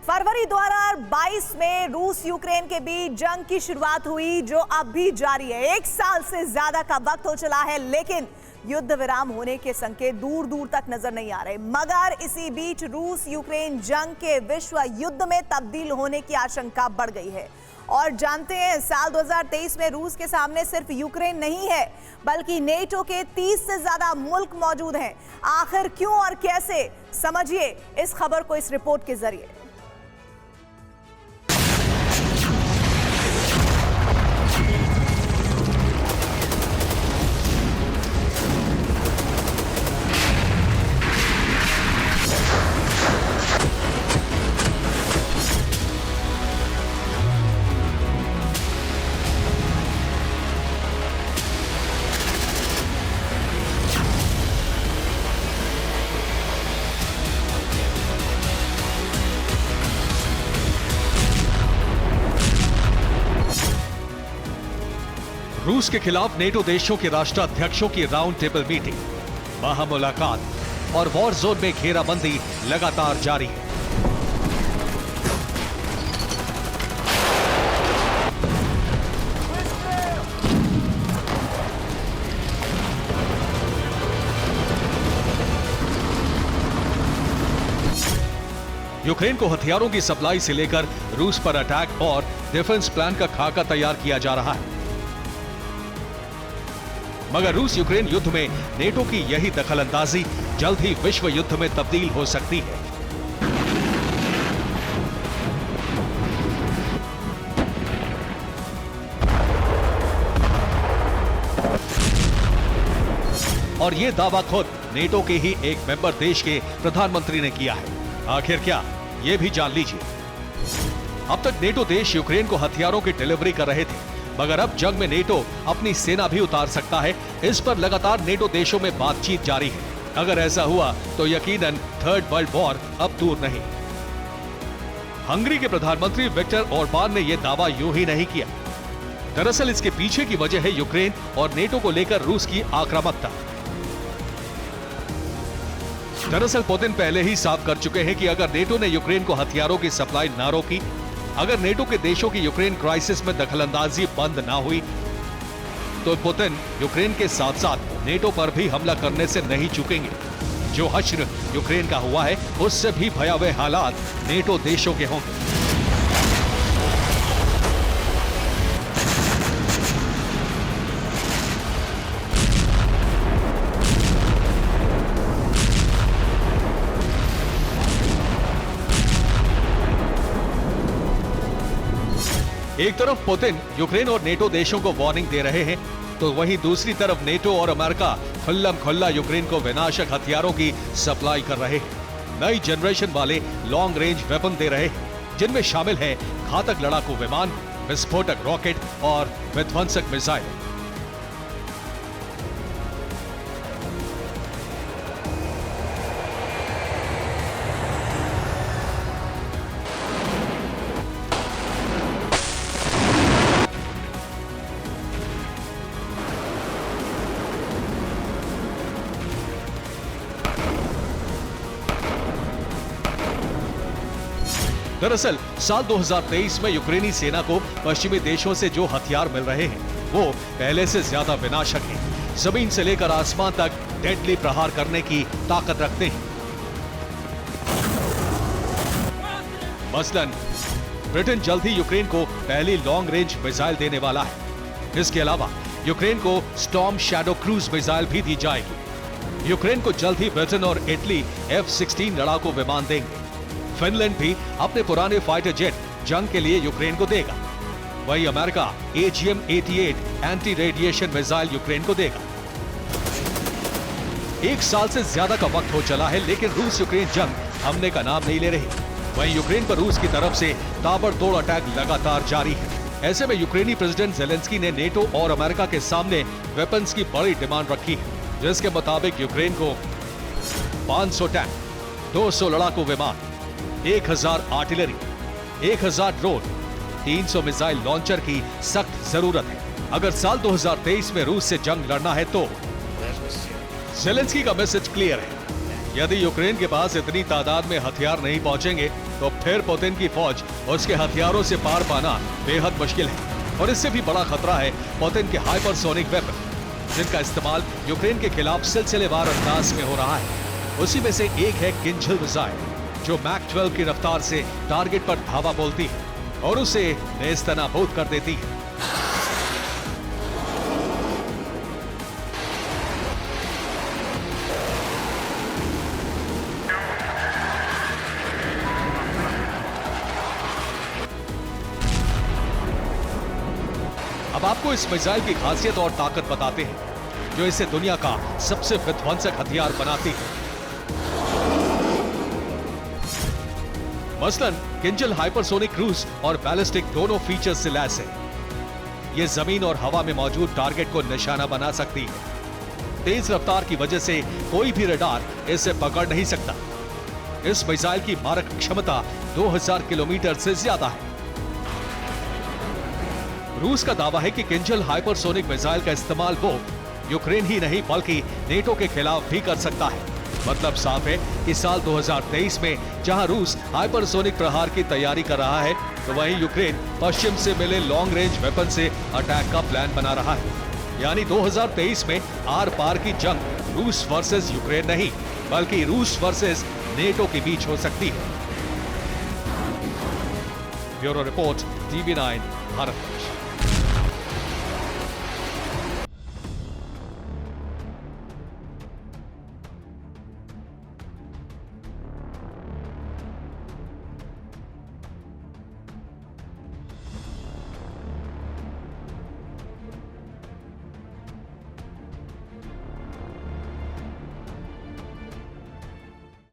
फरवरी 2022 में रूस यूक्रेन के बीच जंग की शुरुआत हुई, जो अब भी जारी है। 1 साल से ज्यादा का वक्त हो चला है, लेकिन युद्ध विराम होने के संकेत दूर दूर तक नजर नहीं आ रहे। मगर इसी बीच रूस यूक्रेन जंग के विश्व युद्ध में तब्दील होने की आशंका बढ़ गई है। और जानते हैं, साल 2023 में रूस के सामने सिर्फ यूक्रेन नहीं है, बल्कि नेटो के 30 से ज्यादा मुल्क मौजूद हैं। आखिर क्यों और कैसे, समझिए इस खबर को इस रिपोर्ट के जरिए। रूस के खिलाफ नेटो देशों के राष्ट्राध्यक्षों की राउंड टेबल मीटिंग, महामुलाकात और वॉर जोन में घेराबंदी लगातार जारी है। यूक्रेन को हथियारों की सप्लाई से लेकर रूस पर अटैक और डिफेंस प्लान का खाका तैयार किया जा रहा है। मगर रूस यूक्रेन युद्ध में नेटो की यही दखलंदाजी जल्द ही विश्व युद्ध में तब्दील हो सकती है। और यह दावा खुद नेटो के ही एक मेंबर देश के प्रधानमंत्री ने किया है। आखिर क्या, यह भी जान लीजिए। अब तक नेटो देश यूक्रेन को हथियारों की डिलीवरी कर रहे थे, मगर अब जंग में नेटो अपनी सेना भी उतार सकता है। इस पर लगातार नेटो देशों में बातचीत जारी है। अगर ऐसा हुआ तो यकीनन थर्ड वर्ल्ड वॉर अब दूर नहीं। हंगरी के प्रधानमंत्री विक्टर ओरबान ने यह दावा यूं ही नहीं किया। दरअसल इसके पीछे की वजह है यूक्रेन और नेटो को लेकर रूस की आक्रामकता। दरअसल पुतिन पहले ही साफ कर चुके हैं कि अगर नेटो ने यूक्रेन को हथियारों की सप्लाई न रोकी, अगर नेटो के देशों की यूक्रेन क्राइसिस में दखलंदाजी बंद ना हुई, तो पुतिन यूक्रेन के साथ साथ नेटो पर भी हमला करने से नहीं चूकेंगे। जो हश्र यूक्रेन का हुआ है, उससे भी भयावह हालात नेटो देशों के होंगे। एक तरफ पुतिन यूक्रेन और नेटो देशों को वार्निंग दे रहे हैं, तो वहीं दूसरी तरफ नेटो और अमेरिका खुल्लम खुल्ला यूक्रेन को विनाशक हथियारों की सप्लाई कर रहे हैं। नई जनरेशन वाले लॉन्ग रेंज वेपन दे रहे हैं, जिनमें शामिल है घातक लड़ाकू विमान, विस्फोटक रॉकेट और विध्वंसक मिसाइल। दरअसल साल 2023 में यूक्रेनी सेना को पश्चिमी देशों से जो हथियार मिल रहे हैं, वो पहले से ज्यादा विनाशक हैं। जमीन से लेकर आसमान तक डेडली प्रहार करने की ताकत रखते हैं। मसलन ब्रिटेन जल्द ही यूक्रेन को पहली लॉन्ग रेंज मिसाइल देने वाला है। इसके अलावा यूक्रेन को स्टॉर्म शैडो क्रूज मिसाइल भी दी जाएगी। यूक्रेन को जल्द ही ब्रिटेन और इटली F-16 लड़ाकू विमान देंगे। फिनलैंड भी अपने पुराने फाइटर जेट जंग के लिए यूक्रेन को देगा। वहीं America AGM-88 anti radiation missile Ukraine को देगा। 1 साल से ज्यादा का वक्त हो चला है, लेकिन रूस यूक्रेन जंग थमने का नाम नहीं ले रही। वहीं यूक्रेन पर रूस की तरफ से ताबड़तोड़ अटैक लगातार जारी है। ऐसे में यूक्रेनी प्रेसिडेंट ज़ेलेंस्की ने नेटो और अमेरिका के सामने वेपन्स की बड़ी डिमांड रखी है, जिसके मुताबिक यूक्रेन को 500 टैंक, 200 लड़ाकू विमान, 1000 आर्टिलरी, 1000 ड्रोन, 300 मिसाइल लॉन्चर की सख्त जरूरत है। अगर साल 2023 में रूस से जंग लड़ना है तो ज़ेलेंस्की का मैसेज क्लियर है। यदि यूक्रेन के पास इतनी तादाद में हथियार नहीं पहुंचेंगे तो फिर पुतिन की फौज उसके हथियारों से पार पाना बेहद मुश्किल है। और इससे भी बड़ा खतरा है पुतिन के हाइपरसोनिक वेपन, जिनका इस्तेमाल यूक्रेन के खिलाफ सिलसिलेवार अंदाज में हो रहा है। उसी में से एक है किंजल मिसाइल, जो मैक 12 की रफ्तार से टारगेट पर धावा बोलती है और उसे नेस्तनाबूद कर देती है। अब आपको इस मिसाइल की खासियत और ताकत बताते हैं, जो इसे दुनिया का सबसे विध्वंसक हथियार बनाती है। मसलन किंजल हाइपरसोनिक क्रूज और बैलिस्टिक दोनों फीचर्स से लैस है। यह जमीन और हवा में मौजूद टारगेट को निशाना बना सकती है। तेज रफ्तार की वजह से कोई भी रडार इसे पकड़ नहीं सकता। इस मिसाइल की मारक क्षमता 2000 किलोमीटर से ज्यादा है। रूस का दावा है कि किंजल हाइपरसोनिक मिसाइल का इस्तेमाल वो यूक्रेन ही नहीं बल्कि नेटो के खिलाफ भी कर सकता है। मतलब साफ है कि साल 2023 में जहां रूस हाइपरसोनिक प्रहार की तैयारी कर रहा है, तो वहीं यूक्रेन पश्चिम से मिले लॉन्ग रेंज वेपन से अटैक का प्लान बना रहा है। यानी 2023 में आर पार की जंग रूस वर्सेस यूक्रेन नहीं बल्कि रूस वर्सेस नेटो के बीच हो सकती है। Bureau report, TV9 Bharat.